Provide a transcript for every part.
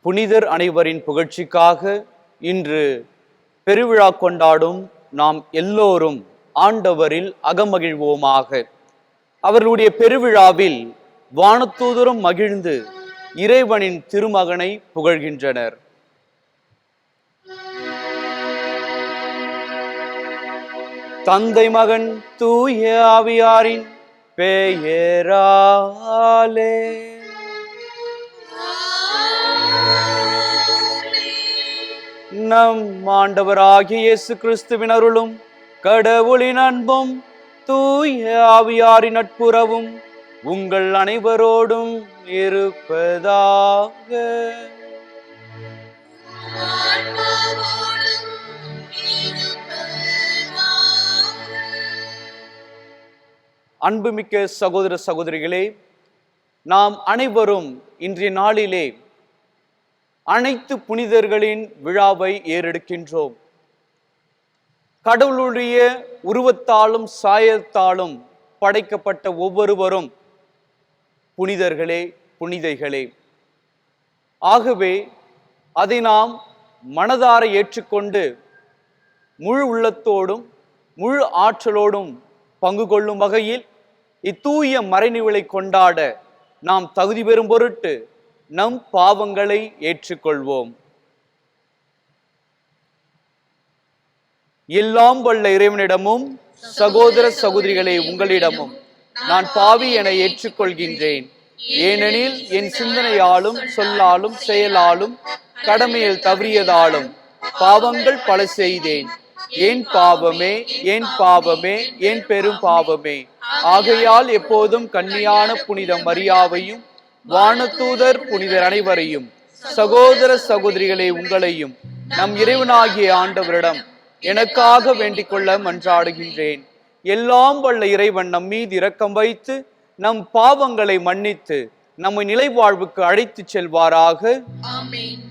புனிதர் அனைவரின் புகழ்ச்சிக்காக இன்று பெருவிழா கொண்டாடும் நாம் எல்லோரும் ஆண்டவரில் அகமகிழ்வோமாக. அவர்களுடைய பெருவிழாவில் வானதூதரும் மகிழ்ந்து இறைவனின் திருமகனை புகழ்கின்றனர். தந்தை மகன் தூய ஆவியாரின் பெயராலே நம் ஆண்டவராகிய இயேசு கிறிஸ்துவின் அருளும் கடவுளின் அன்பும் தூய ஆவியாரின் நட்புறவும் உங்கள் அனைவரோடும் இருப்பதாக. அன்புமிக்க சகோதர சகோதரிகளே, நாம் அனைவரும் இன்றைய நாளிலே அனைத்து புனிதர்களின் விழாவை ஏறெடுக்கின்றோம். கடவுளுடைய உருவத்தாலும் சாயத்தாலும் படைக்கப்பட்ட ஒவ்வொருவரும் புனிதர்களே, புனிதைகளே. ஆகவே அதை நாம் மனதார ஏற்றுக்கொண்டு முழு உள்ளத்தோடும் முழு ஆற்றலோடும் பங்கு கொள்ளும் வகையில் இத்தூய மறைநிலை கொண்டாட நாம் தகுதி பெறும் பொருட்டு நம் பாவங்களை ஏற்றுக்கொள்வோம். எல்லாம் வல்ல இறைவனிடமும் சகோதர சகோதரிகளே உங்களிடமும் நான் பாவி என ஏற்றுக்கொள்கின்றேன். ஏனெனில் என் சிந்தனையாலும் சொல்லாலும் செயலாலும் கடமையில் தவறியதாலும் பாவங்கள் பல செய்தேன். ஏன் பாவமே, ஏன் பாவமே, ஏன் பெரும் பாவமே. ஆகையால் எப்போதும் கன்னியான புனித மரியாவையும் வானதூதர் புனிதர் அனைவரையும் சகோதர சகோதரிகளே உங்களையும் நம் இறைவனாகிய ஆண்டவரிடம் எனக்காக வேண்டிக் கொள்ள மன்றாடுகின்றேன். எல்லாம் வல்ல இறைவன் நம் மீது இரக்கம் வைத்து நம் பாவங்களை மன்னித்து நம்மை நிலை வாழ்வுக்கு அழைத்து செல்வாராக. ஆமென்.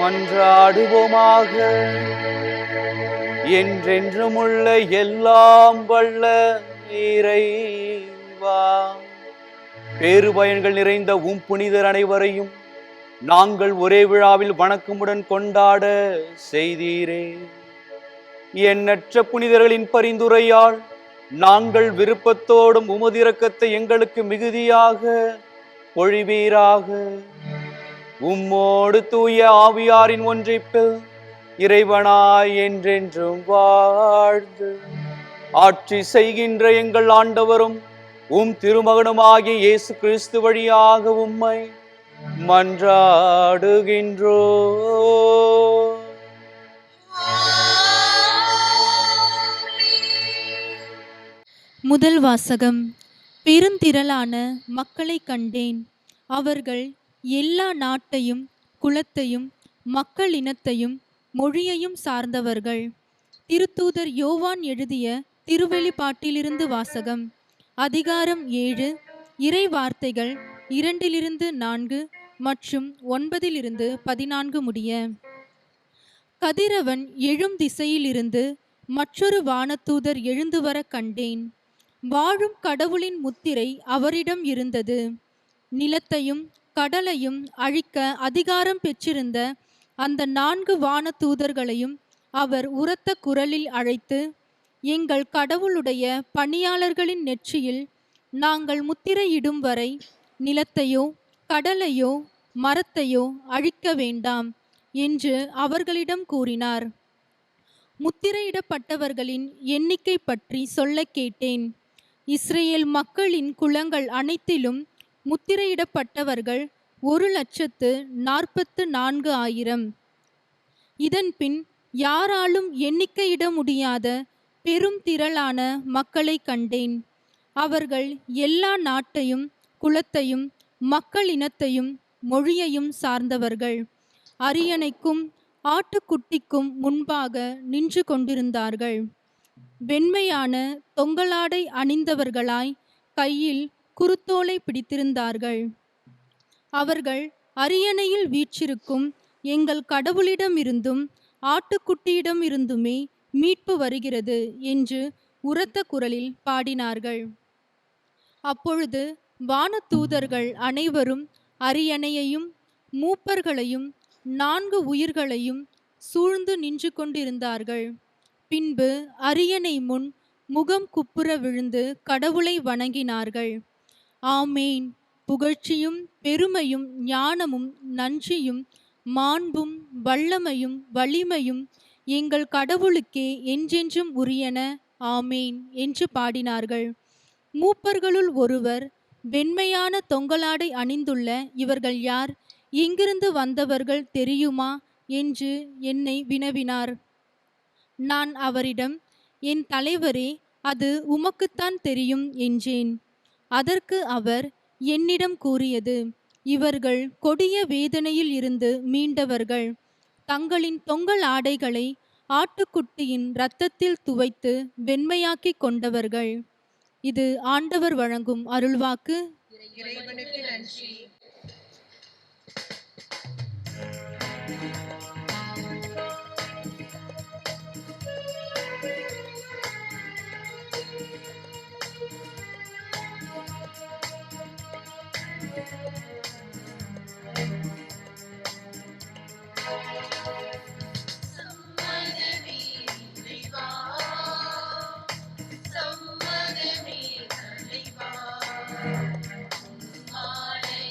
மன்றாடுவோமாக. என்றென்றும் உள்ள எல்லாம் வல்ல இறைவா, பேருபயன்கள் நிறைந்த உம் புனிதர் அனைவரையும் நாங்கள் ஒரே விழாவில் வணக்கமுடன் கொண்டாட செய்தீரே. எண்ணற்ற புனிதர்களின் பரிந்துரையால் நாங்கள் விருப்பத்தோடும் உமது இரக்கத்தை எங்களுக்கு மிகுதியாக பொழிவீராக. உம்மோடு தூய ஆவியாரின் ஒன்றிப்பில் இறைவனாய் என்றென்றும் வாழ்ந்து ஆட்சி செய்கின்ற எங்கள் ஆண்டவரும் உம் திருமகனுமாகிய இயேசு கிறிஸ்து வழியாக உம்மை மன்றாடுகின்றோ. முதல் வாசகம். பெருந்திரளான மக்களை கண்டேன். அவர்கள் எல்லா நாட்டையும் குலத்தையும் மக்களினத்தையும் மொழியையும் சார்ந்தவர்கள். திருத்தூதர் யோவான் எழுதிய திருவெளிப்பாட்டிலிருந்து வாசகம். அதிகாரம் 7, இறை வார்த்தைகள் 2-4 மற்றும் 9-14 முடிய. கதிரவன் எழும் திசையிலிருந்து மற்றொரு வானதூதர் எழுந்து வர கண்டேன். வாழும் கடவுளின் முத்திரை அவரிடம் இருந்தது. நிலத்தையும் கடலையும் அழிக்க அதிகாரம் பெற்றிருந்த அந்த 4 வானதூதர்களையும் அவர் உரத்த குரலில் அழைத்து, எங்கள் கடவுளுடைய பணியாளர்களின் நெற்றியில் நாங்கள் முத்திரையிடும் வரை நிலத்தையோ கடலையோ மரத்தையோ அழிக்க வேண்டாம் என்று அவர்களிடம் கூறினார். முத்திரையிடப்பட்டவர்களின் எண்ணிக்கை பற்றி சொல்ல கேட்டேன். இஸ்ரேல் மக்களின் குலங்கள் அனைத்திலும் முத்திரையிடப்பட்டவர்கள் 1,44,000. இதன்பின் யாராலும் எண்ணிக்கையிட முடியாத பெரும் திரளான மக்களை கண்டேன். அவர்கள் எல்லா நாட்டையும் குலத்தையும் மக்களினத்தையும் மொழியையும் சார்ந்தவர்கள். அரியணைக்கும் ஆட்டுக்குட்டிக்கும் முன்பாக நின்று கொண்டிருந்தார்கள். வெண்மையான தொங்கலாடை அணிந்தவர்களாய் கையில் குருத்தோலை பிடித்திருந்தார்கள். அவர்கள் அரியணையில் வீற்றிருக்கும் எங்கள் கடவுளிடமிருந்தும் ஆட்டுக்குட்டியிடமிருந்துமே மீட்பு வருகிறது என்று உரத்த குரலில் பாடினார்கள். அப்பொழுது வானதூதர்கள் அனைவரும் அரியணையையும் மூப்பர்களையும் 4 உயிர்களையும் சூழ்ந்து நின்று கொண்டிருந்தார்கள். பின்பு அரியணை முன் முகம் குப்புற விழுந்து கடவுளை வணங்கினார்கள். ஆமேன். புகழ்ச்சியும் பெருமையும் ஞானமும் நன்றியும் மாண்பும் வல்லமையும் வலிமையும் எங்கள் கடவுளுக்கே என்றென்றும் உரியன. ஆமேன் என்று பாடினார்கள். மூப்பர்களுள் ஒருவர், வெண்மையான தொங்கலாடை அணிந்துள்ள இவர்கள் யார்? எங்கிருந்து வந்தவர்கள் தெரியுமா என்று என்னை வினவினார். நான் அவரிடம், என் தலைவரே, அது உமக்குத்தான் தெரியும் என்றேன். அதற்கு அவர் என்னிடம் கூறியது, இவர்கள் கொடிய வேதனையில் இருந்து மீண்டவர்கள். தங்களின் தொங்கல் ஆடைகளை ஆட்டுக்குட்டியின் இரத்தத்தில் துவைத்து வெண்மையாக்கி கொண்டவர்கள். இது ஆண்டவர் வழங்கும் அருள்வாக்கு. இறைவனுக்கு நன்றி. மாலை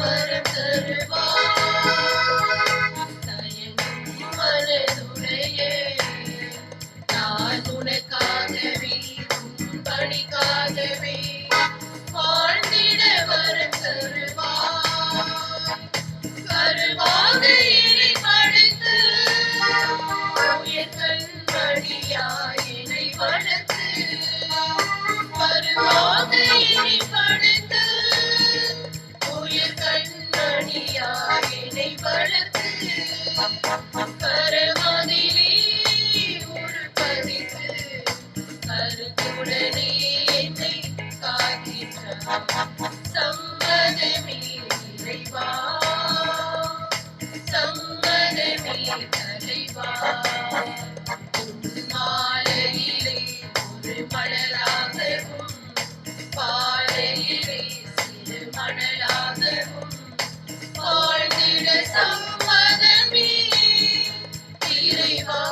வரம் தருவார். தயங்கும் மனதுடையே நான் உனக்காகவே உன் பணிக்காகவே வாழ்ந்திட வரம் தருவார். கருவாக என்னை படைத்து உயிர் கண்மணியாய் என்னை வளர்த்து, கருவாக என்னை படைத்து உயிர் கண்மணியாய் என்னை வளர்த்து, கரமதிலே உருப்பதித்து கருத்துடனே என்னை காக்கின்றார். சம்மதமே இறைவா, சம்மதமே தலைவா. மாலையிலே ஒரு மலராகவும் பாலையிலே சிறு மணலாகவும் வாழ்ந்திட சம்மதமே இறைவா,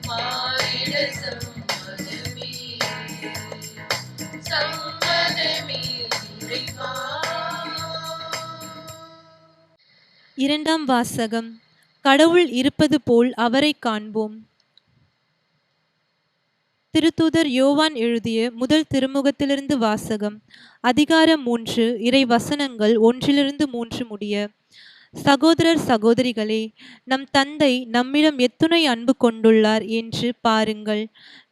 மாறிட சம்மதமே, சம்மதமே இறைவா. இரண்டாம் வாசகம். கடவுள் இருப்பது போல் அவரை காண்போம். திருத்தூதர் யோவான் எழுதிய முதல் திருமுகத்திலிருந்து வாசகம். அதிகாரம் 3, இறை வசனங்கள் 1-3 முடிய. சகோதரர் சகோதரிகளே, நம் தந்தை நம்மிடம் எத்துணை அன்பு கொண்டுள்ளார் என்று பாருங்கள்.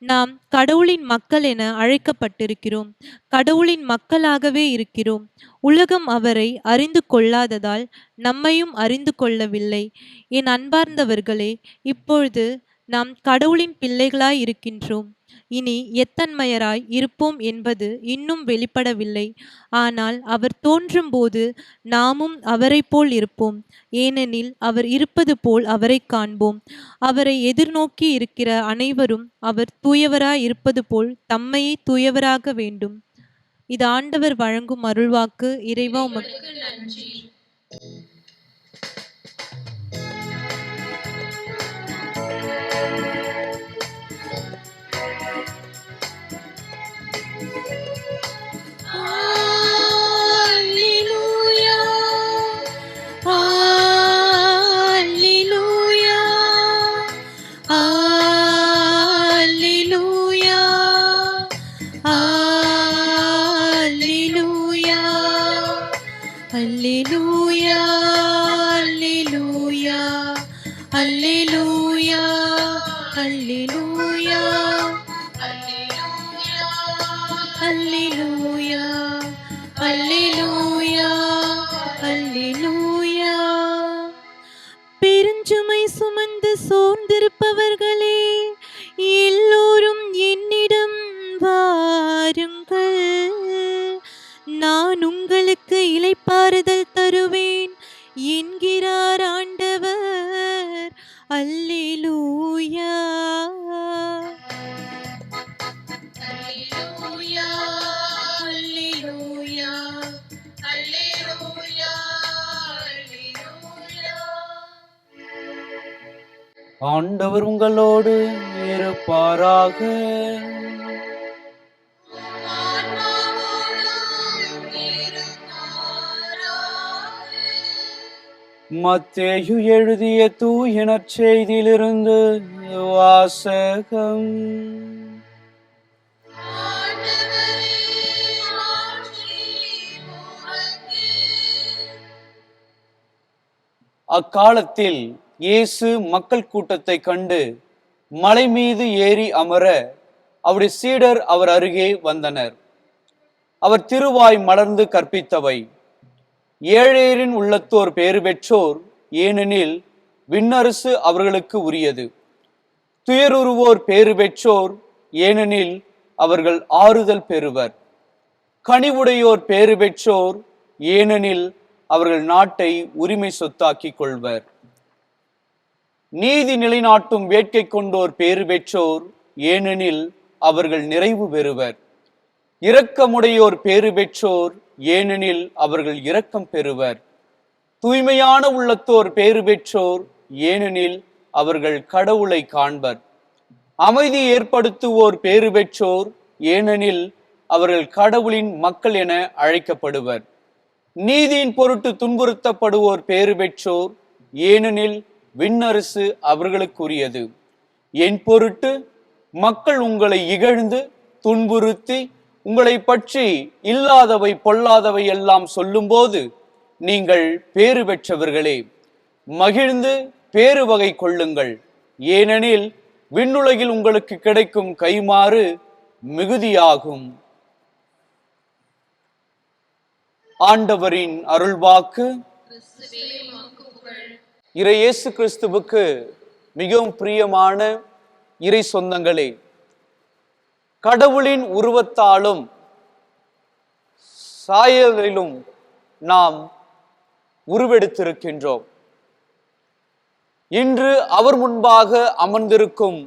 நாம் கடவுளின் மக்கள் என அழைக்கப்பட்டிருக்கிறோம். கடவுளின் மக்களாகவே இருக்கிறோம். உலகம் அவரை அறிந்து கொள்ளாததால் நம்மையும் அறிந்து கொள்ளவில்லை. என் அன்பார்ந்தவர்களே, இப்பொழுது நாம் கடவுளின் பிள்ளைகளாய் இருக்கின்றோம். இனி எத்தன்மையராய் இருப்போம் என்பது இன்னும் வெளிப்படவில்லை. ஆனால் அவர் தோன்றும் போது நாமும் அவரை போல் இருப்போம். ஏனெனில் அவர் இருப்பது போல் அவரை காண்போம். அவரை எதிர்நோக்கி இருக்கிற அனைவரும் அவர் தூயவராய் இருப்பது போல் தம்மையே தூயவராக வேண்டும். இது ஆண்டவர் வழங்கும் அருள்வாக்கு. இறைவா உமக்கு நன்றி. பெருஞ்சுமை சுமந்து சோர்ந்திருப்பவர்களே, எல்லோரும் என்னிடம் வாருங்கள், நான் உங்களுக்கு இளைப்பாறுதல் தருவேன் என்கிறார் ஆண்டவர். அல்லேலூயா. ஆண்டவர் உங்களோடு இருப்பாராக. மத்தேயு எழுதிய தூய நற்செய்தியிலிருந்து வாசகம். அக்காலத்தில் இயேசு மக்கள் கூட்டத்தை கண்டு மலை மீது ஏறி அமர அவருடைய சீடர் அவர் அருகே வந்தனர். அவர் திருவாய் மலர்ந்து கற்பித்தவை: ஏழையரின் உள்ளத்தோர் பேறு பெற்றோர், ஏனெனில் விண்ணரசு அவர்களுக்கு உரியது. துயருருவோர் பேறு பெற்றோர், ஏனெனில் அவர்கள் ஆறுதல் பெறுவர். கனிவுடையோர் பேறு பெற்றோர், ஏனெனில் அவர்கள் நாட்டை உரிமை சொத்தாக்கிக் கொள்வர். நீதி நிலைநாட்டும் வேட்கை கொண்டோர் பேறு பெற்றோர், ஏனெனில் அவர்கள் நிறைவு பெறுவர். இரக்கமுடையோர் பேறு பெற்றோர், ஏனெனில் அவர்கள் இரக்கம் பெறுவர். தூய்மையான உள்ளத்தோர் பேறு பெற்றோர், ஏனெனில் அவர்கள் கடவுளை காண்பர். அமைதி ஏற்படுத்துவோர் பேறு பெற்றோர், ஏனெனில் அவர்கள் கடவுளின் மக்கள் என அழைக்கப்படுவர். நீதியின் பொருட்டு துன்புறுத்தப்படுவோர் பேறு பெற்றோர், ஏனெனில் விண்ணரசு அவர்களுக்குரியது. என் பொருட்டு மக்கள் உங்களை இகழ்ந்து துன்புறுத்தி உங்களை பற்றி இல்லாதவை பொல்லாதவை எல்லாம் சொல்லும்போது நீங்கள் பேறு பெற்றவர்களே. மகிழ்ந்து பேறு வகை கொள்ளுங்கள், ஏனெனில் விண்ணுலகில் உங்களுக்கு கிடைக்கும் கைமாறு மிகுதியாகும். ஆண்டவரின் அருள்வாக்கு. இறை இயேசு கிறிஸ்துவுக்கு மிகவும் பிரியமான இறை சொந்தங்களே, கடவுளின் உருவத்தாலும் சாயலிலும் நாம் உருவெடுத்திருக்கின்றோம். இன்று அவர் முன்பாக அமர்ந்திருக்கும்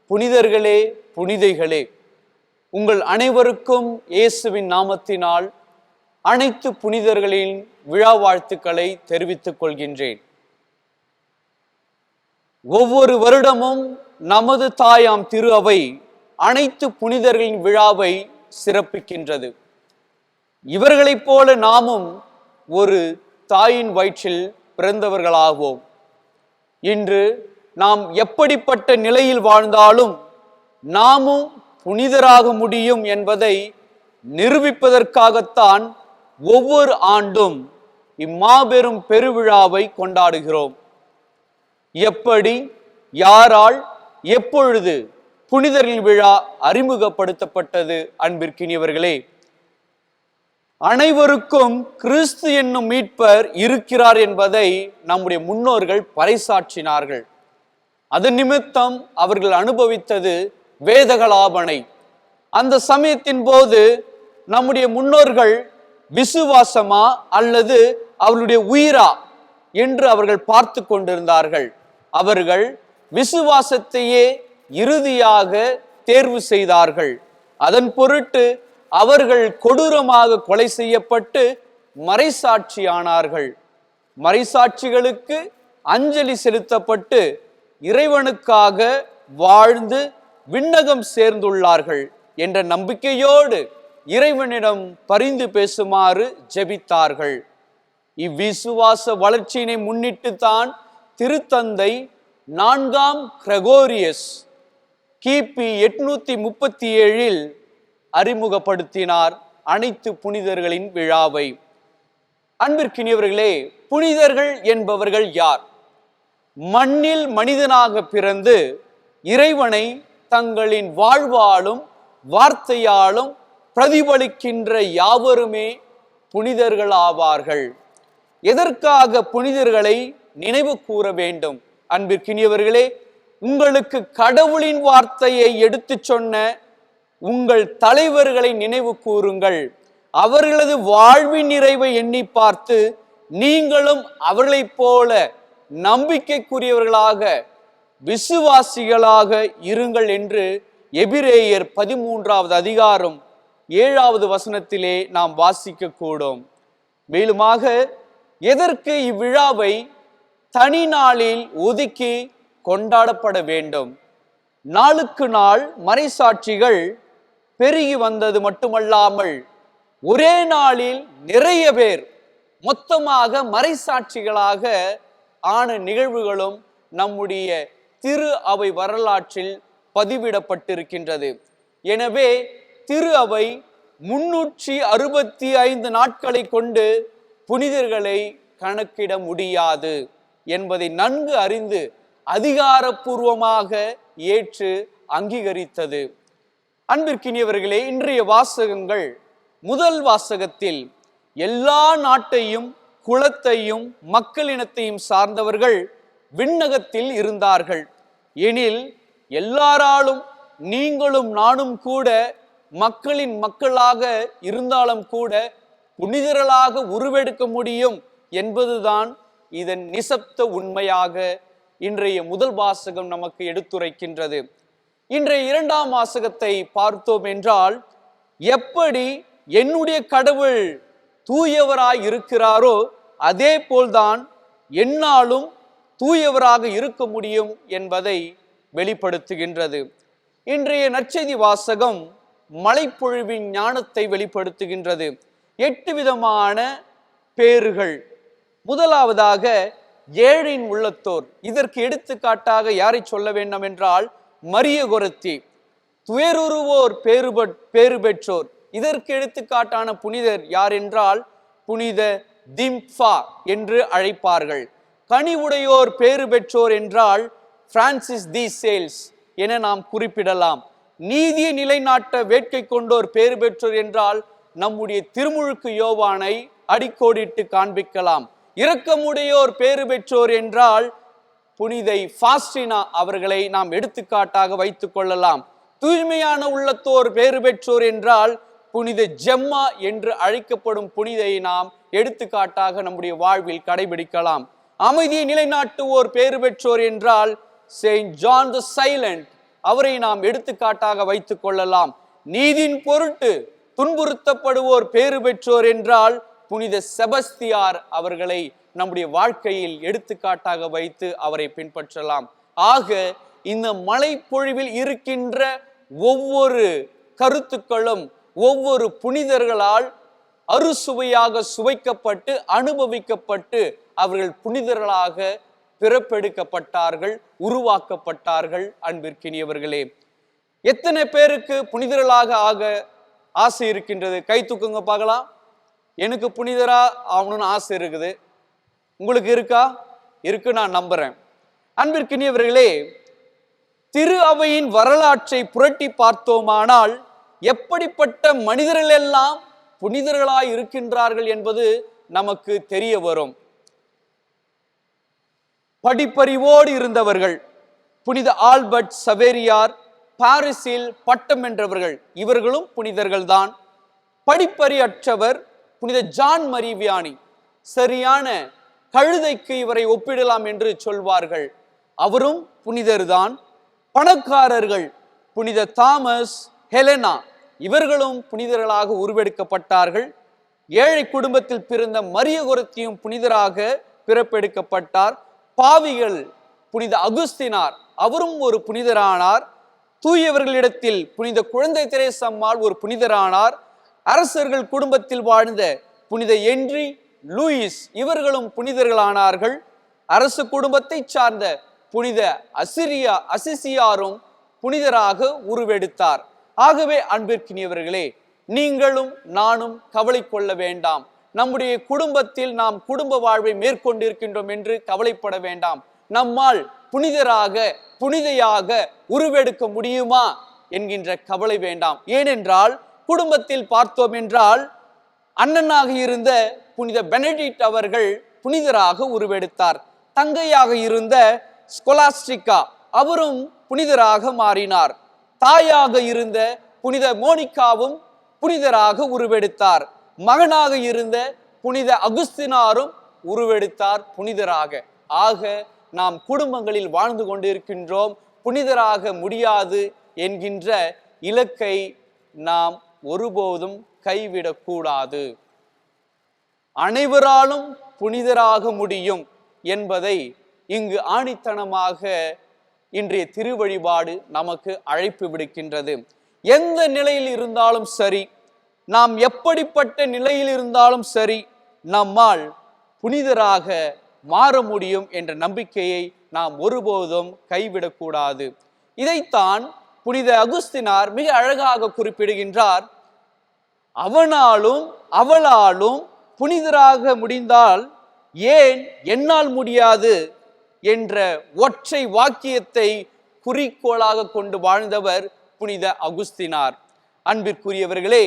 புனிதர்களே, புனிதைகளே, உங்கள் அனைவருக்கும் இயேசுவின் நாமத்தினால் அனைத்து புனிதர்களின் விழா வாழ்த்துக்களை தெரிவித்துக் கொள்கின்றேன். ஒவ்வொரு வருடமும் நமது தாயாம் திரு அவை அனைத்து புனிதர்களின் விழாவை சிறப்பிக்கின்றது. இவர்களைப் போல நாமும் ஒரு தாயின் வயிற்றில் பிறந்தவர்களாவோம். இன்று நாம் எப்படிப்பட்ட நிலையில் வாழ்ந்தாலும் நாமும் புனிதராக முடியும் என்பதை நிரூபிப்பதற்காகத்தான் ஒவ்வொரு ஆண்டும் இம்மாபெரும் பெருவிழாவை கொண்டாடுகிறோம். எப்படி, யாரால், எப்பொழுது புனிதரின் விழா அறிமுகப்படுத்தப்பட்டது? அன்பிற்கினியவர்களே, அனைவருக்கும் கிறிஸ்து என்னும் மீட்பர் இருக்கிறார் என்பதை நம்முடைய முன்னோர்கள் பறைசாற்றினார்கள். அதன் நிமித்தம் அவர்கள் அனுபவித்தது வேதகலாபனை. அந்த சமயத்தின் போது நம்முடைய முன்னோர்கள் விசுவாசமா அல்லது அவர்களுடைய உயிரா என்று அவர்கள் பார்த்து கொண்டிருந்தார்கள். அவர்கள் விசுவாசத்தையே இறுதியாக தேர்வு செய்தார்கள். அதன் பொருட்டு அவர்கள் கொடூரமாக கொலை செய்யப்பட்டு மறைசாட்சியானார்கள். மறைசாட்சிகளுக்கு அஞ்சலி செலுத்தப்பட்டு இறைவனுக்காக வாழ்ந்து விண்ணகம் சேர்ந்துள்ளார்கள் என்ற நம்பிக்கையோடு இறைவனிடம் பரிந்து பேசுமாறு ஜெபித்தார்கள். இவ்விசுவாச வளர்ச்சியினை முன்னிட்டு தான் திருத்தந்தை 4ஆம் கிரகோரியஸ் கிபி 837 அறிமுகப்படுத்தினார் அனைத்து புனிதர்களின் விழாவை. அன்பிற்கினியவர்களே, புனிதர்கள் என்பவர்கள் யார்? மண்ணில் மனிதனாக பிறந்து இறைவனை தங்களின் வாழ்வாலும் வார்த்தையாலும் பிரதிபலிக்கின்ற யாவருமே புனிதர்கள் ஆவார்கள். எதற்காக புனிதர்களை நினைவு கூற வேண்டும்? அன்பிற்கினியவர்களே, உங்களுக்கு கடவுளின் வார்த்தையை எடுத்து சொன்ன உங்கள் தலைவர்களை நினைவு கூறுங்கள். அவர்களது வாழ்வின் நிறைவை எண்ணி பார்த்து நீங்களும் அவர்களைப் போல நம்பிக்கைக்குரியவர்களாக விசுவாசிகளாக இருங்கள் என்று எபிரேயர் 13வது அதிகாரம் 7வது வசனத்திலே நாம் வாசிக்க கூடும். மேலுமாக, எதற்கு இவ்விழாவை தனி நாளில் ஒதுக்கி கொண்டாடப்பட வேண்டும்? நாளுக்கு நாள் மறைசாட்சிகள் பெருகி வந்தது மட்டுமல்லாமல் ஒரே நாளில் நிறைய பேர் மொத்தமாக மறைசாட்சிகளாக ஆன நிகழ்வுகளும் நம்முடைய திரு அவை வரலாற்றில் பதிவிடப்பட்டிருக்கின்றது. எனவே திரு அவை 365 நாட்களை கொண்டு புனிதர்களை கணக்கிட முடியாது என்பதை நன்கு அறிந்து அதிகாரப்பூர்வமாக ஏற்று அங்கீகரித்தது. அன்பிற்கினியவர்களே, இன்றைய வாசகங்கள் முதல் வாசகத்தில் எல்லா நாட்டையும் குலத்தையும் மக்களினத்தையும் சார்ந்தவர்கள் விண்ணகத்தில் இருந்தார்கள் எனில், எல்லாராலும் நீங்களும் நானும் கூட மக்களின் மக்களாக இருந்தாலும் கூட புனிதர்களாக உருவெடுக்க முடியும் என்பதுதான் இதன் நிசப்த உண்மையாக இன்றைய முதல் வாசகம் நமக்கு எடுத்துரைக்கின்றது. இன்றைய 2ஆம் வாசகத்தை பார்த்தோம் என்றால், எப்படி என்னுடைய கடவுள் தூயவராய் இருக்கிறாரோ அதே போல்தான் என்னாலும் தூயவராக இருக்க முடியும் என்பதை வெளிப்படுத்துகின்றது. இன்றைய நற்செய்தி வாசகம் மழைப்பொழிவின் ஞானத்தை வெளிப்படுத்துகின்றது. 8 விதமான பேறுகள். முதலாவதாக ஏழின் உள்ளத்தோர். இதற்கு எடுத்துக்காட்டாக யாரை சொல்ல வேண்டும் என்றால் மரிய கொரத்தி. துயருருவோர் பேறு பெற்றோர். இதற்கு எடுத்துக்காட்டான புனிதர் யார் என்றால் புனித திம்ஃபா என்று அழைப்பார்கள். கனிவுடையோர் பேறு பெற்றோர் என்றால் பிரான்சிஸ் தி சேல்ஸ் என நாம் குறிப்பிடலாம். நீதியை நிலைநாட்ட வேட்கை கொண்டோர் பேறு பெற்றோர் என்றால் நம்முடைய திருமுழுக்கு யோவானை அடிக்கோடிட்டு காண்பிக்கலாம். இரக்கமுடையோர் பேறு பெற்றோர் என்றால் புனிதை ஃபாஸ்டினா அவர்களை நாம் எடுத்துக்காட்டாக வைத்துக் கொள்ளலாம். தூய்மையான உள்ளத்தோர் பேறு பெற்றோர் என்றால் புனித ஜெம்மா என்று அழைக்கப்படும் புனிதையை நாம் எடுத்துக்காட்டாக நம்முடைய வாழ்வில் கடைபிடிக்கலாம். அமைதியை நிலைநாட்டுவோர் பேறு பெற்றோர் என்றால் செயின்ட் ஜான் தி சைலண்ட், அவரை நாம் எடுத்துக்காட்டாக வைத்துக் கொள்ளலாம். நீதியின் பொருட்டு துன்புறுத்தப்படுவோர் பேறு பெற்றோர் என்றால் புனித செபஸ்தியார் அவர்களை நம்முடைய வாழ்க்கையில் எடுத்துக்காட்டாக வைத்து அவரை பின்பற்றலாம். ஆக இந்த மலைப்பொழிவில் இருக்கின்ற ஒவ்வொரு கருத்துக்களும் ஒவ்வொரு புனிதர்களால் அறுசுவையாக சுவைக்கப்பட்டு அனுபவிக்கப்பட்டு அவர்கள் புனிதர்களாக பிறப்பெடுக்கப்பட்டார்கள், உருவாக்கப்பட்டார்கள். அன்பிற்கினியவர்களே, எத்தனை பேருக்கு புனிதர்களாக ஆக ஆசை இருக்கின்றது? கை தூக்குங்க பார்க்கலாம். எனக்கு புனிதரா ஆகணும்னு ஆசை இருக்குது. உங்களுக்கு இருக்கா? இருக்கு, நான் நம்புறேன். அன்பிற்கினியவர்களே, திரு அவையின் வரலாற்றை புரட்டி பார்த்தோமானால் எப்படிப்பட்ட மனிதர்கள் எல்லாம் புனிதர்களாய் இருக்கின்றார்கள் என்பது நமக்கு தெரிய வரும். படிப்பறிவோடு இருந்தவர்கள் புனித ஆல்பர்ட் சவேரியார், பாரிஸில் பட்டம் வென்றவர்கள், இவர்களும் புனிதர்கள் தான். படிப்பறியற்றவர் புனித ஜான் மரி வியானி. சரியான கழுதைக்கு இவரை ஒப்பிடலாம் என்று சொல்வார்கள், அவரும் புனிதர்தான். பணக்காரர்கள் புனித தாமஸ், ஹெலனா, இவர்களும் புனிதர்களாக உருவெடுக்கப்பட்டார்கள். ஏழை குடும்பத்தில் பிறந்த மரிய கொரத்தியும் புனிதராக பிறப்பெடுக்கப்பட்டார். பாவிகள் புனித அகுஸ்தினார், அவரும் ஒரு புனிதரானார். தூயவர்களிடத்தில் புனித குழந்தை தெரேசம்மாள் ஒரு புனிதரானார். அரசர்கள் குடும்பத்தில் வாழ்ந்த புனித என்றி லூயிஸ், இவர்களும் புனிதர்களானார்கள். அரசு குடும்பத்தை சார்ந்த புனித அசிசியாரும் புனிதராக உருவெடுத்தார். ஆகவே அன்பிற்கினியவர்களே, நீங்களும் நானும் கவலை கொள்ள வேண்டாம். நம்முடைய குடும்பத்தில் நாம் குடும்ப வாழ்வை மேற்கொண்டிருக்கின்றோம் என்று கவலைப்பட வேண்டாம். நம்மால் புனிதராக புனிதையாக உருவெடுக்க முடியுமா என்கின்ற கவலை வேண்டாம். ஏனென்றால் குடும்பத்தில் பார்த்தோம் என்றால் அண்ணனாக இருந்த புனித பெனடிக்ட் அவர்கள் புனிதராக உருவெடுத்தார். தங்கையாக இருந்த ஸ்கொலாஸ்டிகா, அவரும் புனிதராக மாறினார். தாயாக இருந்த புனித மோனிகாவும் புனிதராக உருவெடுத்தார். மகனாக இருந்த புனித அகுஸ்தினாரும் உருவெடுத்தார் புனிதராக. ஆக நாம் குடும்பங்களில் வாழ்ந்து கொண்டிருக்கின்றோம். புனிதராக முடியாது என்கின்ற இலக்கை நாம் ஒருபோதும் கைவிடக்கூடாது. அனைவராலும் புனிதராக முடியும் என்பதை இங்கு ஆணித்தனமாக இன்றைய திருவழிபாடு நமக்கு அழைப்பு விடுக்கின்றது. எந்த நிலையில் இருந்தாலும் சரி, நாம் எப்படிப்பட்ட நிலையில் இருந்தாலும் சரி, நம்மால் புனிதராக மாற முடியும் என்ற நம்பிக்கையை நாம் ஒருபோதும் கைவிடக்கூடாது. இதைத்தான் புனித அகுஸ்தினார் மிக அழகாக குறிப்பிடுகின்றார். அவனாலும் அவளாலும் புனிதராக முடிந்தால் ஏன் என்னால் முடியாது என்ற ஒற்றை வாக்கியத்தை குறிக்கோளாக கொண்டு வாழ்ந்தவர் புனித அகுஸ்தினார். அன்பிற்குரியவர்களே,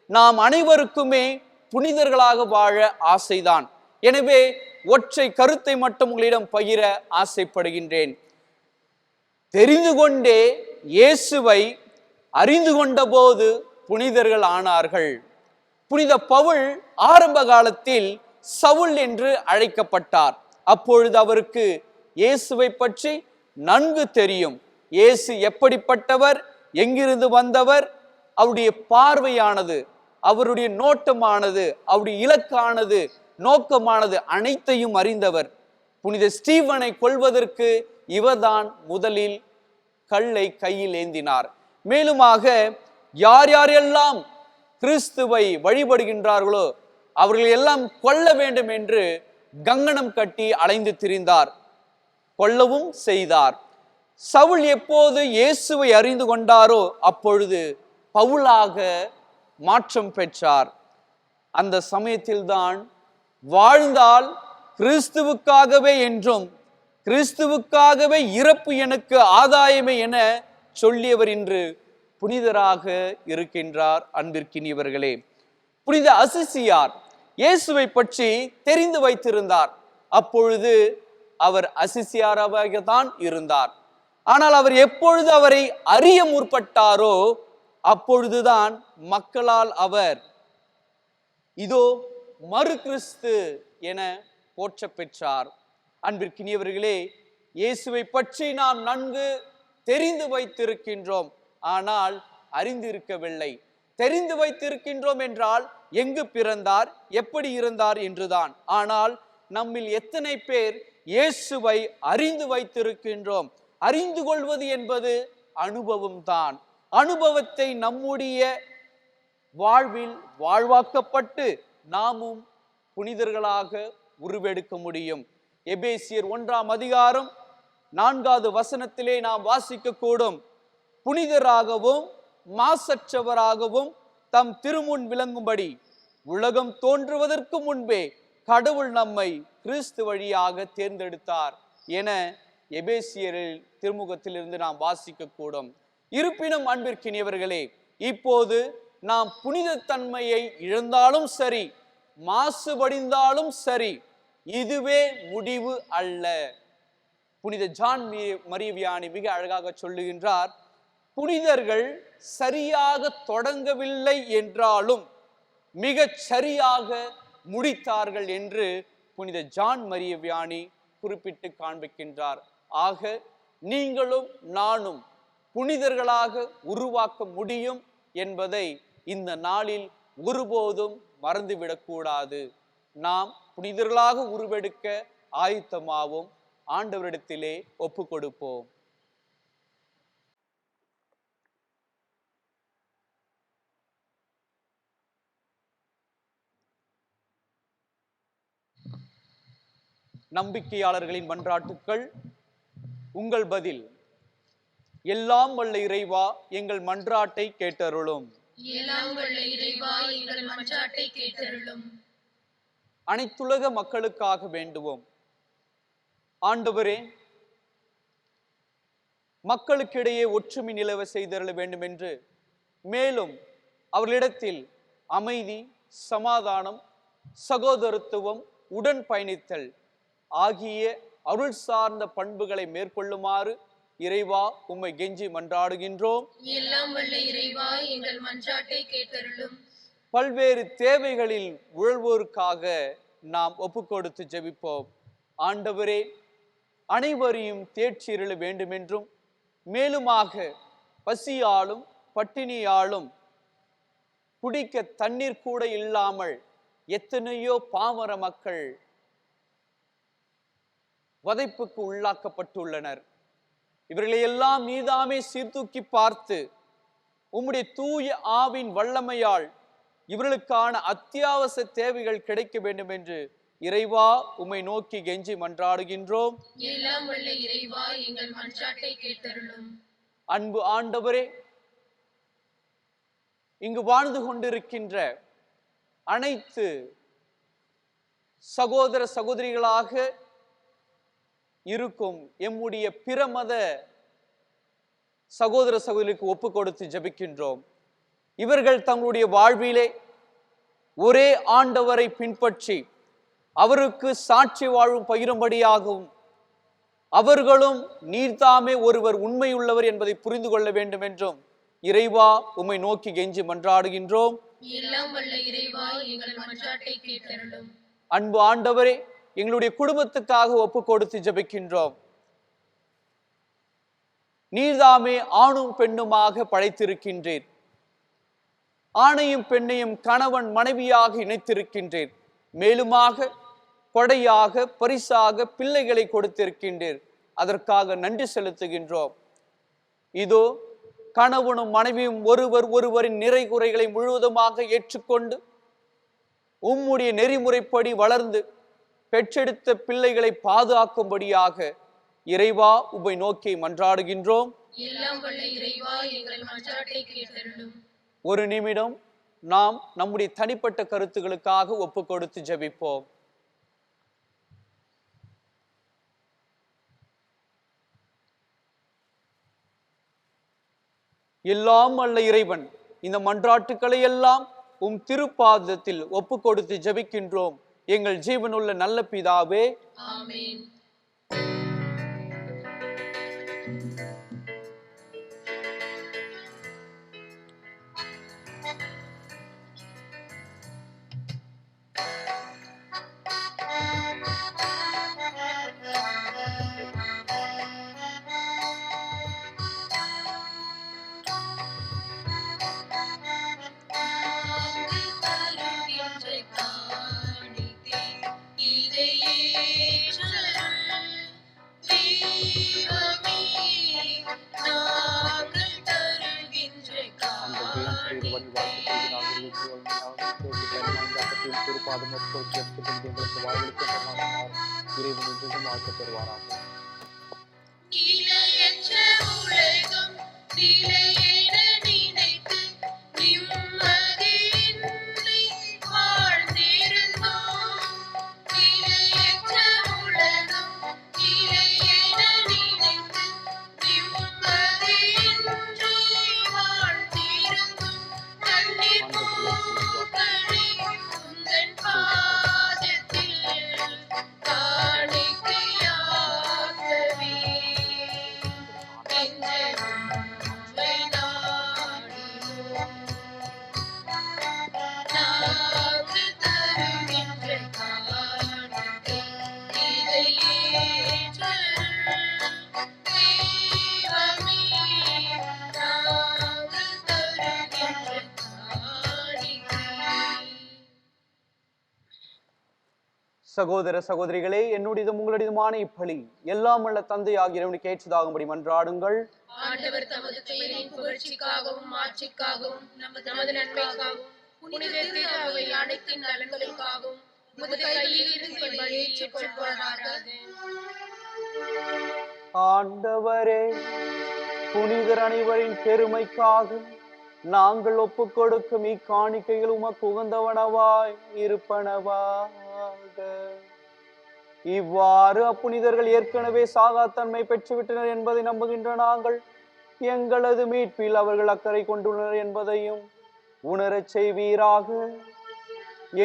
நாம் அனைவருக்குமே புனிதர்களாக வாழ ஆசைதான். எனவே ஒற்றை கருத்தை மட்டும் உங்களிடம் பகிர ஆசைப்படுகின்றேன். தெரிந்து கொண்டே இயேசுவை அறிந்து கொண்ட போது புனிதர்கள் ஆனார்கள். புனித பவுல் ஆரம்ப காலத்தில் சவுல் என்று அழைக்கப்பட்டார். அப்பொழுது அவருக்கு இயேசுவை பற்றி நன்கு தெரியும். இயேசு எப்படிப்பட்டவர், எங்கிருந்து வந்தவர், அவருடைய பார்வையானது, அவருடைய நோட்டமானது, அவருடைய இலக்கானது, நோக்கமானது அனைத்தையும் அறிந்தவர். புனித ஸ்டீவனை கொல்வதற்கு இவர்தான் முதலில் கல்லை கையில் ஏந்தினார். மேலுமாக யார் யாரெல்லாம் கிறிஸ்துவை வழிபடுகின்றார்களோ அவர்கள் எல்லாம் கொல்ல வேண்டும் என்று கங்கணம் கட்டி அலைந்து திரிந்தார். கொல்லவும் செய்தார். சவுல் எப்போது இயேசுவை அறிந்து கொண்டாரோ அப்பொழுது பவுலாக மாற்றம் பெற்றார். அந்த சமயத்தில்தான் வாழ்ந்தால் கிறிஸ்துவுக்காகவே என்றும் கிறிஸ்துவுக்காகவே இறப்பு எனக்கு ஆதாயமே என சொல்லியவர் இன்று புனிதராக இருக்கின்றார். அன்பிற்கினியவர்களே, புனித அசிசியார் இயேசுவை பற்றி தெரிந்து வைத்திருந்தார். அப்பொழுது அவர் அசிசியாராக தான் இருந்தார். ஆனால் அவர் எப்பொழுது அவரை அறிய முற்பட்டாரோ அப்பொழுதுதான் மக்களால் அவர் இதோ மறு கிறிஸ்து என போற்ற பெற்றார். அன்பிற்கினியவர்களே, இயேசுவை பற்றி நாம் நன்கு தெரிந்து வைத்திருக்கின்றோம், ஆனால் அறிந்திருக்கவில்லை. தெரிந்து வைத்திருக்கின்றோம் என்றால் எங்கு பிறந்தார், எப்படி இருந்தார் என்றுதான். ஆனால் நம்மில் எத்தனை பேர் இயேசுவை அறிந்து வைத்திருக்கின்றோம்? அறிந்து கொள்வது என்பது அனுபவம் தான். அனுபவத்தை நம்முடைய வாழ்வில் வாழ்வாக்கப்பட்டு நாமும் புனிதர்களாக உருவெடுக்க முடியும். எபேசியர் 1ஆம் அதிகாரம் 4வது வசனத்திலே நாம் வாசிக்க கூடும். புனிதராகவும் மாசற்றவராகவும் தம் திருமுன் விளங்கும்படி உலகம் தோன்றுவதற்கு முன்பே கடவுள் நம்மை கிறிஸ்து வழியாக தேர்ந்தெடுத்தார் என எபேசியரில் திருமுகத்திலிருந்து நாம் வாசிக்க கூடும். இருப்பினும் அன்பிற்கினியவர்களே, இப்போது நாம் புனித தன்மையை இழந்தாலும் சரி, மாசுபடிந்தாலும் சரி, இதுவே முடிவு அல்ல. புனித ஜான் மரிய வியானி மிக அழகாக சொல்லுகின்றார், புனிதர்கள் சரியாக தொடங்கவில்லை என்றாலும் மிகச் சரியாக முடித்தார்கள் என்று புனித ஜான் மரிய வியானி குறிப்பிட்டு காண்பிக்கின்றார். ஆக நீங்களும் நானும் புனிதர்களாக உருவாக்க முடியும் என்பதை இந்த நாளில் ஒருபோதும் மறந்துவிடக்கூடாது. நாம் புனிதர்களாக உருவெடுக்க ஆயத்தமாவோம். ஆண்டவரிடத்திலே ஒப்பு கொடுப்போம். நம்பிக்கையாளர்களின் மன்றாட்டுக்கள். உங்கள் பதில். எல்லாம் வல்ல இறைவா, எங்கள் மன்றாட்டை கேட்டருளும். எல்லாம் வல்ல இறைவா, எங்கள் மன்றாட்டை கேட்டருளும். அனைத்துலக மக்களுக்காக வேண்டுவோம். ஆண்டவரே, மக்களுக்கிடையே ஒற்றுமை நிலவ செய்தருள வேண்டும் என்று, மேலும் அவர்களிடத்தில் அமைதி, சமாதானம், சகோதரத்துவம், உடன் பயணித்தல் ஆகிய அருள் சார்ந்த பண்புகளை மேற்கொள்ளுமாறு இறைவா உம்மை கெஞ்சி மன்றாடுகின்றோம். எல்லாம் வல்ல இறைவா, எங்கள் மன்றாட்டை கேட்டருளும். பல்வேறு தேவைகளில் உழல்வோருக்காக நாம் ஒப்பு கொடுத்து ஜெபிப்போம். ஆண்டவரே, அனைவரையும் தேர்ச்சிருள வேண்டுமென்றும், மேலுமாக பசியாலும் பட்டினியாலும் குடிக்க தண்ணீர் கூட இல்லாமல் எத்தனையோ பாமர மக்கள் வதைப்புக்கு உள்ளாக்கப்பட்டுள்ளனர். இவர்களை எல்லாம் நீதாமே சீர்தூக்கி பார்த்து உம்முடைய தூய ஆவின் வல்லமையால் இவர்களுக்கான அத்தியாவசிய தேவைகள் கிடைக்க வேண்டும் என்று இறைவா உம்மை நோக்கி கெஞ்சி மன்றாடுகின்றோம். எல்லாம் வல்ல இறைவா, எங்கள் மன்றாட்டை கேட்டருளும். அன்பு ஆண்டவரே, இங்கு வாழ்ந்து கொண்டிருக்கின்ற அனைத்து சகோதர சகோதரிகளாக இருக்கும் எம்முடைய பிற மத சகோதர சகோதரிக்கு ஒப்பு கொடுத்து ஜெபிக்கின்றோம். இவர்கள் தங்களுடைய வாழ்விலே ஒரே ஆண்டவரை பின்பற்றி அவருக்கு சாட்சி வாழும் பகிரும்படியாகவும் அவர்களும் நீர்தாமே ஒருவர் உண்மையுள்ளவர் என்பதை புரிந்து கொள்ள வேண்டும் என்றும் இறைவா உம்மை நோக்கி கெஞ்சி மன்றாடுகின்றோம். எல்லாம் வல்ல இறைவா, எங்கள் மன்றாட்டை கேட்டருளும். அன்பு ஆண்டவரே, எங்களுடைய குடும்பத்துக்காக ஒப்பு கொடுத்து ஜெபிக்கின்றோம். நீர்தாமே ஆணும் பெண்ணுமாக படைத்திருக்கின்றீர். ஆணையும் பெண்ணையும் கணவன் மனைவியாக இணைத்திருக்கின்றீர். மேலுமாக கொடையாக பரிசாக பிள்ளைகளை கொடுத்திருக்கின்றீர். அதற்காக நன்றி செலுத்துகின்றோம். இதோ கணவனும் மனைவியும் ஒருவர் ஒருவரின் நிறை குறைகளை முழுவதுமாக ஏற்றுக்கொண்டு உம்முடைய நெறிமுறைப்படி வளர்ந்து பெற்றெடுத்த பிள்ளைகளை பாதுகாக்கும்படியாக இறைவா உம்மை நோக்கி மன்றாடுகின்றோம். எல்லாம் வல்ல இறைவா எங்கள் மன்றாட்டை கேட்டருளும். ஒரு நிமிடம் நாம் நம்முடைய தனிப்பட்ட கருத்துக்களுக்காக ஒப்பு கொடுத்து ஜெபிப்போம். எல்லாம் வல்ல இறைவன் இந்த மன்றாட்டுக்களை எல்லாம் உம் திருப்பாதத்தில் ஒப்பு கொடுத்து ஜெபிக்கின்றோம் எங்கள் ஜீவனுள்ள நல்ல பிதாவே. ஆமென். சகோதர சகோதரிகளே, என்னுடையதும் உங்களுடையதுமான இப்பலி எல்லாம் உள்ள தந்தையாகிய இறைவனுக்கு ஏற்றதாகும்படி மன்றாடுங்கள். ஆண்டவர் தமது பெயரின் புகழ்ச்சிக்காகவும் ஆட்சிக்காகவும் நமது நன்மைக்காகவும் புனித திரு அவை அனைத்தின் நலன்களுக்காகவும் உமது கையில் இருந்து பலியேற்றுக் கொள்வாராக. ஆண்டவரே, புனிதர் அனைவரின் பெருமைக்காக நாங்கள் ஒப்பு கொடுக்கும் இக்காணிக்கைகள் உமக்கு உகந்தவனவாய் இருப்பனவாக. இவ்வாறு அப்புனிதர்கள் ஏற்கனவே சாகாத்தன்மை பெற்றுவிட்டனர் என்பதை நம்புகின்ற நாங்கள் எங்களது மீட்பில் அவர்கள் அக்கறை கொண்டுள்ளனர் என்பதையும் உணரச் செய்வீராக.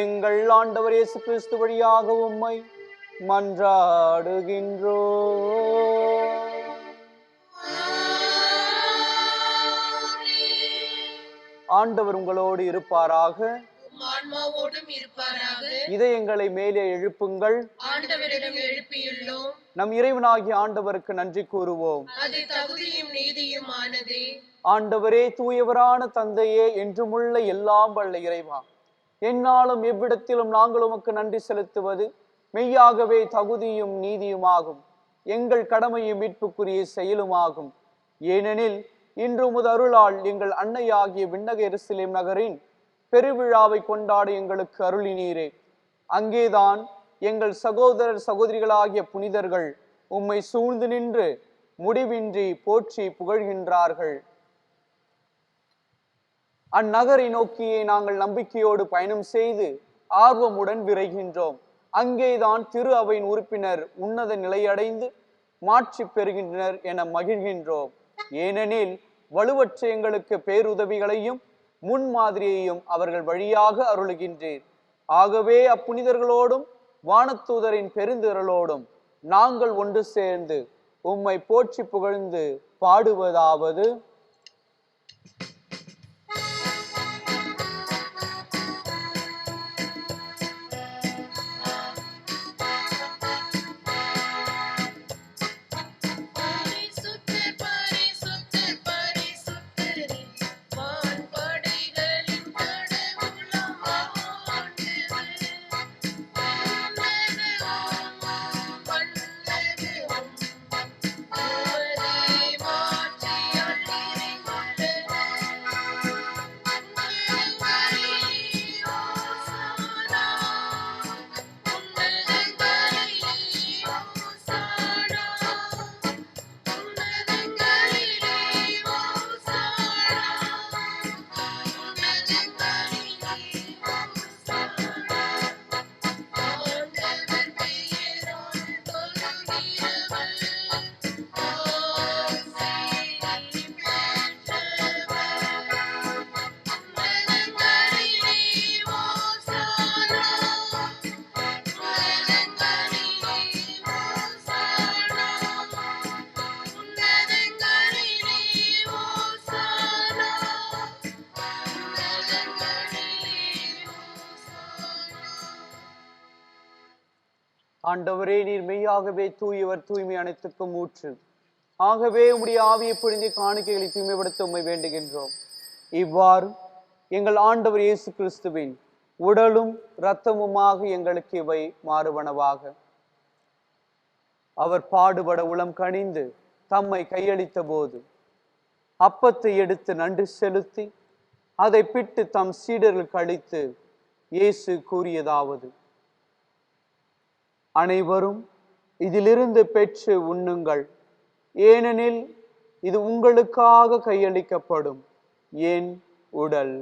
எங்கள் ஆண்டவர் இயேசு கிறிஸ்து வழியாக உம்மை மன்றாடுகின்றோம். ஆண்டவர் உங்களோடு இருப்பாராக. ஆன்மாவோடும் இருப்பாராக. இதயங்களை மேலே எழுப்புங்கள். ஆண்டவரிடம் எழுப்பியுள்ளோம். நம் இறைவனாகிய ஆண்டவருக்கு நன்றி கூறுவோம். அது தகுதியும் நீதியுமானதே. ஆண்டவரே, தூயவரான தந்தையே, என்றுமுள்ள எல்லாம் வல்ல இறைவா, எந்நாளும் எவ்விடத்திலும் நாங்கள் உமக்கு நன்றி செலுத்துவது மெய்யாகவே தகுதியும் நீதியுமாகும், எங்கள் கடமையும் மீட்புக்குரிய செயலுமாகும். ஏனெனில் இன்று உமது அருளால் எங்கள் அன்னையாகிய விண்ணக எருசலேம் நகரின் பெருவிழாவை கொண்டாட எங்களுக்கு அருளினீரே. அங்கேதான் எங்கள் சகோதரர் சகோதரிகளாகிய புனிதர்கள் உம்மை சூழ்ந்து நின்று முடிவின்றி போற்றி புகழ்கின்றார்கள். அந்நகரை நோக்கியே நாங்கள் நம்பிக்கையோடு பயணம் செய்து ஆர்வமுடன் விரைகின்றோம். அங்கேதான் திரு அவையின் உறுப்பினர் உன்னத நிலையடைந்து மாட்சி பெறுகின்றனர் என மகிழ்கின்றோம். ஏனெனில் வலுவற்ற எங்களுக்கு பேருதவிகளையும் முன்மாதிரியையும் அவர்கள் வழியாக அருளுகின்றீர். ஆகவே அப்புனிதர்களோடும் வானத்தூதரின் பெருந்திரளோடும் நாங்கள் ஒன்று சேர்ந்து உம்மை போற்றி புகழ்ந்து பாடுவதாவது: ஆண்டவரே, நீர் மெய்யாகவே தூயவர், தூய்மை அனைத்துக்கும் ஊற்று. ஆகவே உம்முடைய ஆவியை பொழிந்து காணிக்கைகளை தூய்மைப்படுத்த உம்மை வேண்டுகின்றோம். இவ்வாறு எங்கள் ஆண்டவர் இயேசு கிறிஸ்துவின் உடலும் இரத்தமுமாக எங்களுக்கு இவை மாறுவனவாக. அவர் பாடுபட உளம் கனிந்து தம்மை கையளித்த போது அப்பத்தை எடுத்து நன்றி செலுத்தி அதை பிட்டு தம் சீடர்களுக்கு அளித்து இயேசு கூறியதாவது: அனைவரும் இதிலிருந்து பெற்று உண்ணுங்கள், ஏனெனில் இது உங்களுக்காக கையளிக்கப்படும் என் உடல்.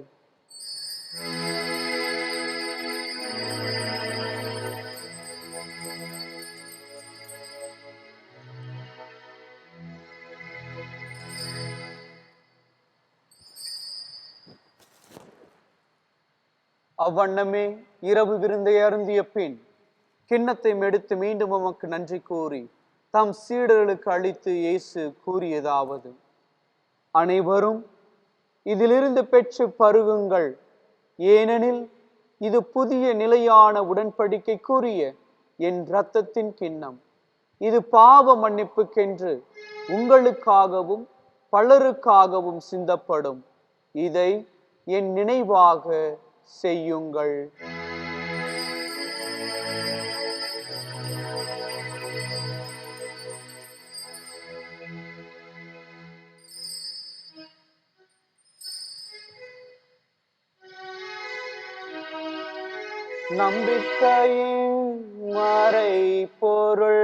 அவ்வண்ணமே இரவு விருந்தை அருந்திய பின் கிண்ணத்தை எடுத்து மீண்டும் உமக்கு நன்றி கூறி தம் சீடர்களுக்கு அளித்து இயேசு கூறியதாவது: அனைவரும் இதிலிருந்து பெற்று பருகுங்கள், ஏனெனில் இது புதிய நிலையான உடன்படிக்கைக்குரிய என் இரத்தத்தின் கிண்ணம். இது பாவ மன்னிப்புக்கென்று உங்களுக்காகவும் பலருக்காகவும் சிந்தப்படும். இதை என் நினைவாக செய்யுங்கள். நம்பிக்கையின் மறை பொருள்.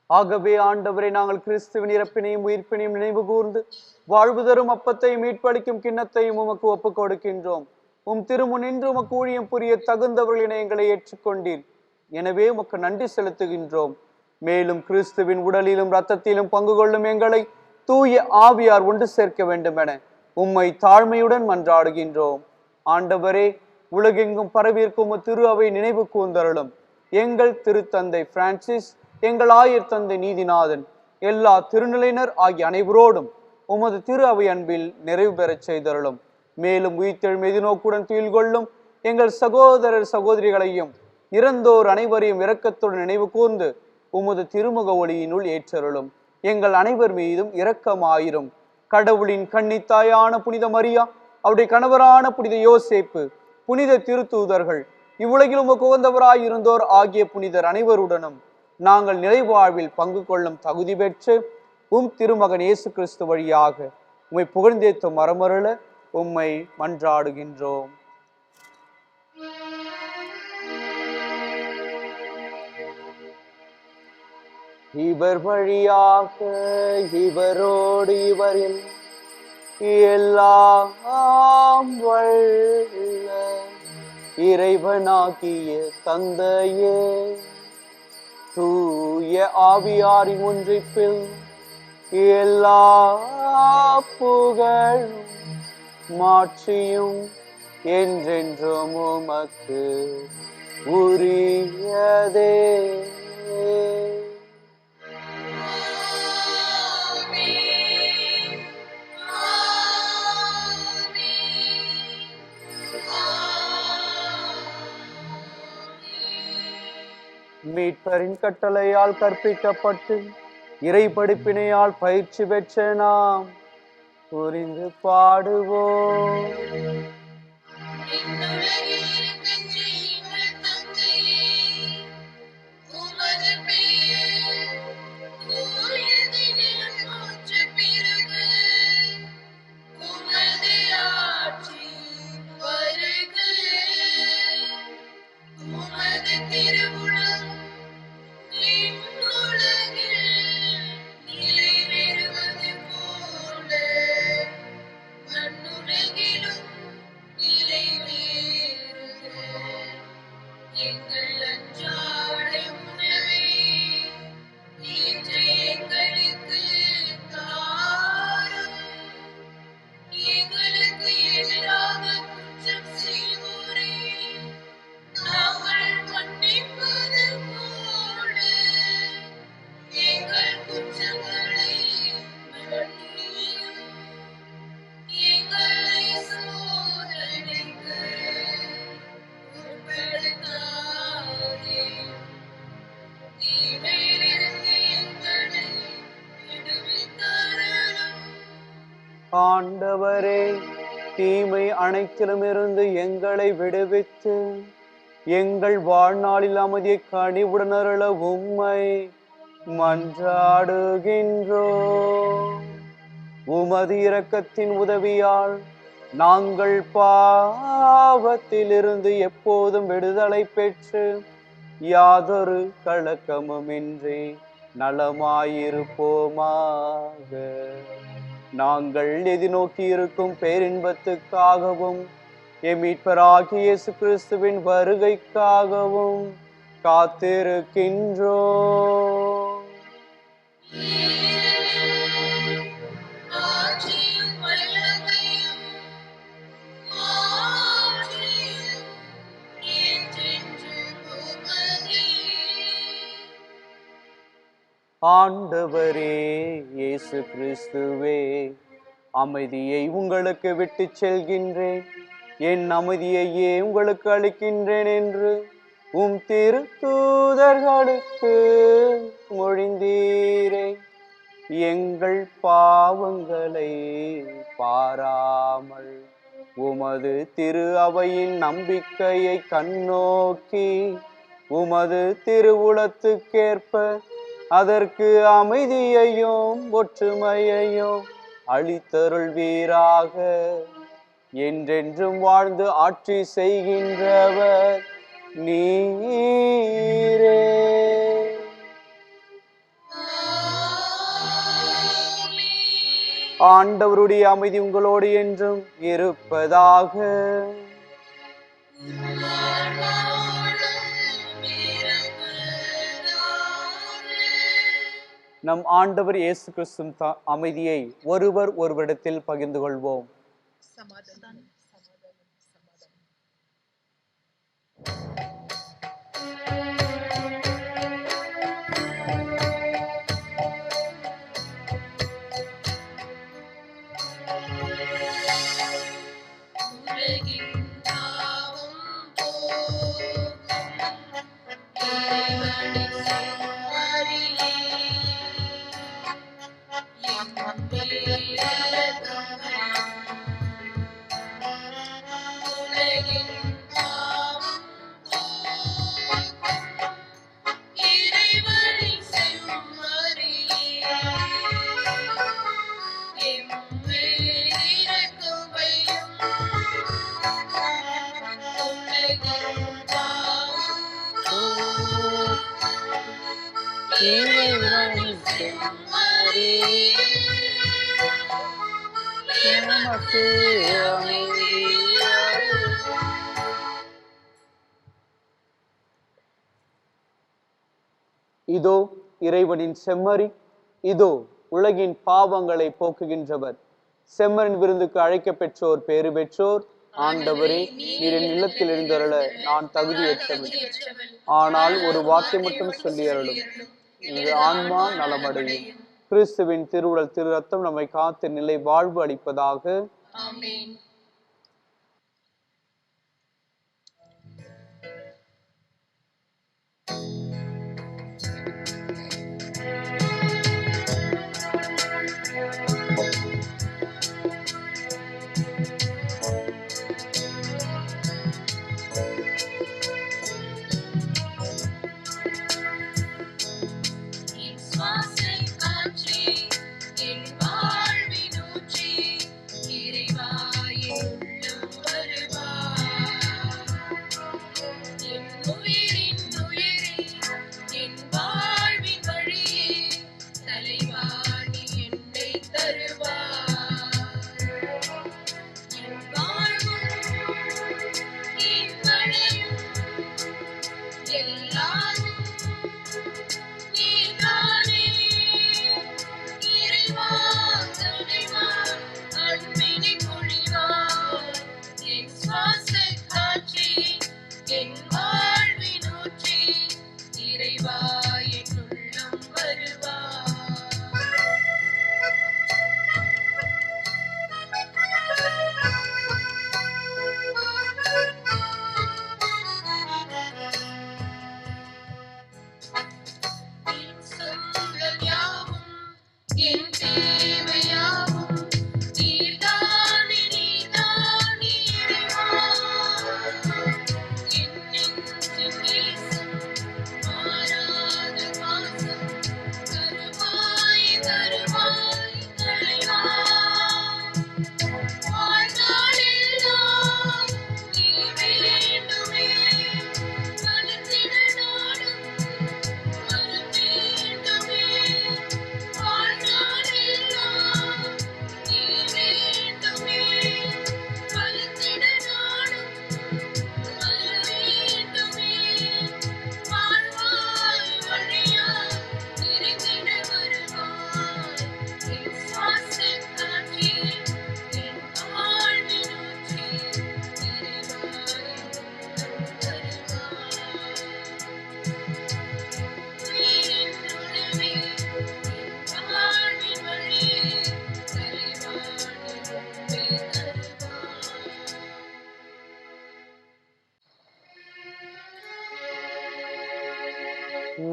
ஆகவே ஆண்டவரை, நாங்கள் கிறிஸ்துவின் இறப்பினையும் உயிர்ப்பினையும் நினைவு கூர்ந்து வாழ்வு தரும் அப்பத்தையும் மீட்பளிக்கும் கிண்ணத்தையும் உமக்கு ஒப்புக் கொடுக்கின்றோம். உம் திருமுன் நின்று உமக்கு ஊழியம் புரிய தகுந்தவர்கள் எங்களை ஏற்றுக்கொண்டீர். எனவே உமக்கு நன்றி செலுத்துகின்றோம். மேலும் கிறிஸ்துவின் உடலிலும் இரத்தத்திலும் பங்கு கொள்ளும் எங்களை தூய ஆவியார் ஒன்று சேர்க்க வேண்டும் என உம்மை தாழ்மையுடன் மன்றாடுகின்றோம். ஆண்டவரே, உலகெங்கும் பரவியிருக்கும் திரு அவை நினைவு கூர்ந்தருளும். எங்கள் திருத்தந்தை பிரான்சிஸ், எங்கள் ஆயர் தந்தை நீதிநாதன், எல்லா திருநிலையினர் ஆகிய அனைவரோடும் உமது திரு அவை அன்பில் நிறைவு பெறச் செய்தருளும். மேலும் உயிர்த்தெழும் எதிர்நோக்குடன் துயில் கொள்ளும் எங்கள் சகோதரர் சகோதரிகளையும் இறந்தோர் அனைவரையும் இரக்கத்துடன் நினைவு கூர்ந்து உமது திருமுக ஒளியினுள் ஏற்றருளும். எங்கள் அனைவர் மீதும் இரக்கமாயிரும். கடவுளின் கன்னித்தாயான புனித மரியா, அவருடைய கணவரான புனித யோசேப்பு, புனித திருத்தூதர்கள், இவ்வுலகில் உமக்கு உகந்தவராயிருந்தோர் ஆகிய புனிதர் அனைவருடனும் நாங்கள் நிறைவாழ்வில் பங்கு கொள்ளும் தகுதி பெற்று உம் திருமகன் இயேசு கிறிஸ்து வழியாக உம்மை புகழ்ந்தேத்தும் மரமருள உம்மை மன்றாடுகின்றோம். இவர் வழியாக, இவரோடு, இவரில் எல்லாம் வல்ல இறைவனாகிய தந்தையே, தூய ஆவியாரின் ஒன்றிப்பில் எல்லா புகழும் மாட்சியும் என்றென்றும் உமக்கு உரியதே. மீட்பரின் கட்டளையால் கற்பிக்கப்பட்டு இறை படிப்பினையால் பயிற்சி பெற்ற நாம் புரிந்து பாடுவோம். ஆண்டவரே, தீமை அனைத்திலுமிருந்து எங்களை விடுவித்து எங்கள் வாழ்நாளில் அமைதியை கனிவுடன் அருள உம்மை மன்றாடுகின்றோம். உமது இரக்கத்தின் உதவியால் நாங்கள் பாவத்திலிருந்து எப்போதும் விடுதலை பெற்று யாதொரு கலக்கமுமின்றி நலமாயிருப்போமாக. நாங்கள் எதிர்நோக்கி இருக்கும் பேரின்பத்துக்காகவும் எம் மீட்பராகிய இயேசு கிறிஸ்துவின் வருகைக்காகவும் காத்திருக்கின்றோம். ஆண்டவரே இயேசு கிறிஸ்துவே, அமைதியை உங்களுக்கு விட்டு செல்கின்றேன், என் அமைதியையே உங்களுக்கு அளிக்கின்றேன் என்று உம் திருத்தூதர்களுக்கு மொழிந்தீரே. எங்கள் பாவங்களை பாராமல் உமது திரு அவையின் நம்பிக்கையை கண்ணோக்கி உமது திருவுளத்துக்கேற்ப அதற்கு அமைதியையும் ஒற்றுமையையும் அளித்தருள்வீராக. என்றென்றும் வாழ்ந்து ஆட்சி செய்கின்றவர் நீரே. ஆண்டவருடைய அமைதி உங்களோடு என்றும் இருப்பதாக. நம் ஆண்டவர் இயேசு கிறிஸ்து அமைதியை ஒருவர் ஒருவரிடத்தில் பகிர்ந்து கொள்வோம். சமாதானம். இதோ இறைவனின் செம்மறி, இதோ உலகின் பாவங்களை போக்குகின்றவர். செம்மறின் விருந்துக்கு அழைக்க பெற்றோர் பேறு பெற்றோர். ஆண்டவரே, நீர் என் இல்லத்தில் எழுந்தருள நான் தகுதியற்றவன், ஆனால் ஒரு வார்த்தை மட்டும் சொல்லி அருளும், எனது ஆன்மா நலமடையும். கிறிஸ்துவின் திருவுடல் திரு ரத்தம் நம்மை காத்து நிலை வாழ்வு அளிப்பதாக. ஆமென். என் வாழ்வினூற்றி இறைவா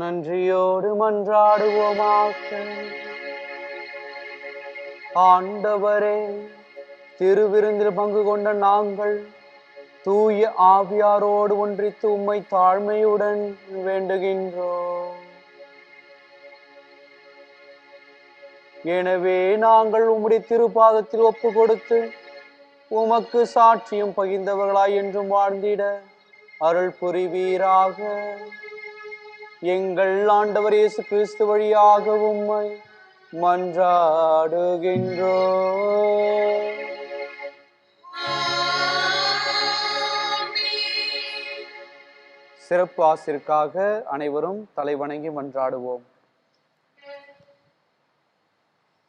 நன்றியோடு மன்றாடுவோமாக. ஆண்டவரே, திருவிருந்தில் பங்கு கொண்ட நாங்கள் தூய ஆவியாரோடு ஒன்றித்து உம்மை தாழ்மையுடன் வேண்டுகின்றோம். எனவே நாங்கள் உம்முடைய திருப்பாதத்தில் ஒப்பு கொடுத்து உமக்கு சாட்சியம் பகிர்ந்தவர்களாய் என்றும் வாழ்ந்திட அருள் புரிவீராக. எங்கள் ஆண்டவர் இயேசு கிறிஸ்து வழியாக உம்மை மன்றாடுகின்றோம். சிறப்பு ஆசிற்காக அனைவரும் தலைவணங்கி மன்றாடுவோம்.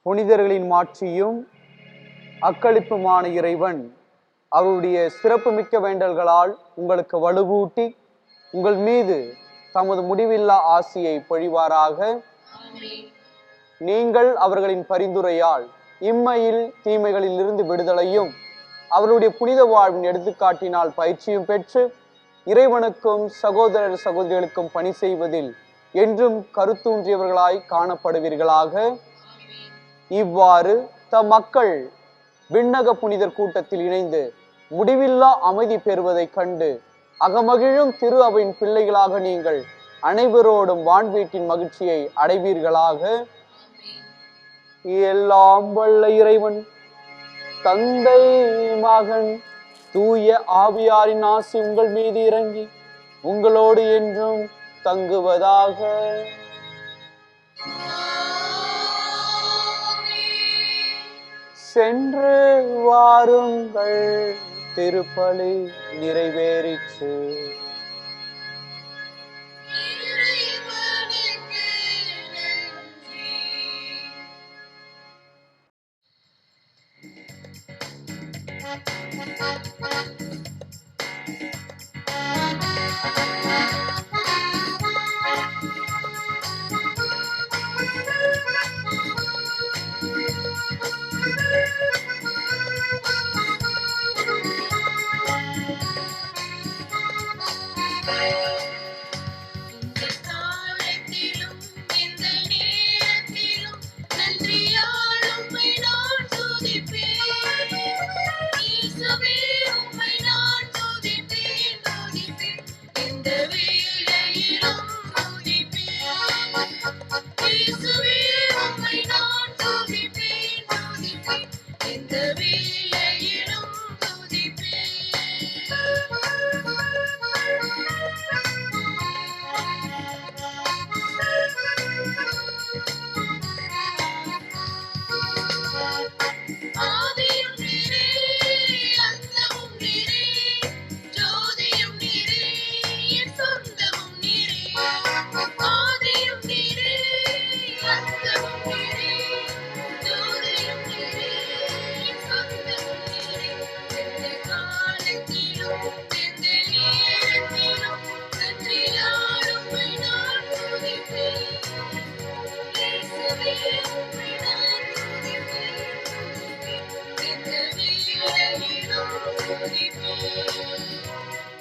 புனிதர்களின் மாட்சியும் அக்களிப்புமான இறைவன் அவருடைய சிறப்புமிக்க வேண்டல்களால் உங்களுக்கு வலுவூட்டி உங்கள் மீது தமது முடிவில்லா ஆசியை பொழிவாராக. நீங்கள் அவர்களின் பரிந்துரையால் இம்மையில் தீமைகளில் இருந்து விடுதலையும் அவருடைய புனித வாழ்வின் எடுத்துக்காட்டினால் பயிற்சியும் பெற்று இறைவனுக்கும் சகோதரர் சகோதரிகளுக்கும் பணி செய்வதில் என்றும் கருத்தூன்றியவர்களாய் காணப்படுவீர்களாக. இவ்வாறு தம் மக்கள் விண்ணக புனிதர் கூட்டத்தில் இணைந்து முடிவில்லா அமைதி பெறுவதைக் கண்டு அகமகிழும் திரு அவையின் பிள்ளைகளாக நீங்கள் அனைவரோடும் வான்வீட்டின் மகிழ்ச்சியை அடைவீர்களாக. எல்லாம் வல்ல இறைவன் தந்தை, மகன், தூய ஆவியாரின் ஆசி உங்கள் மீது இறங்கி உங்களோடு என்றும் தங்குவதாக. சென்று வாருங்கள், திருப்பலி நிறைவேறிற்று.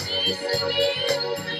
இயேசுவே உம்மை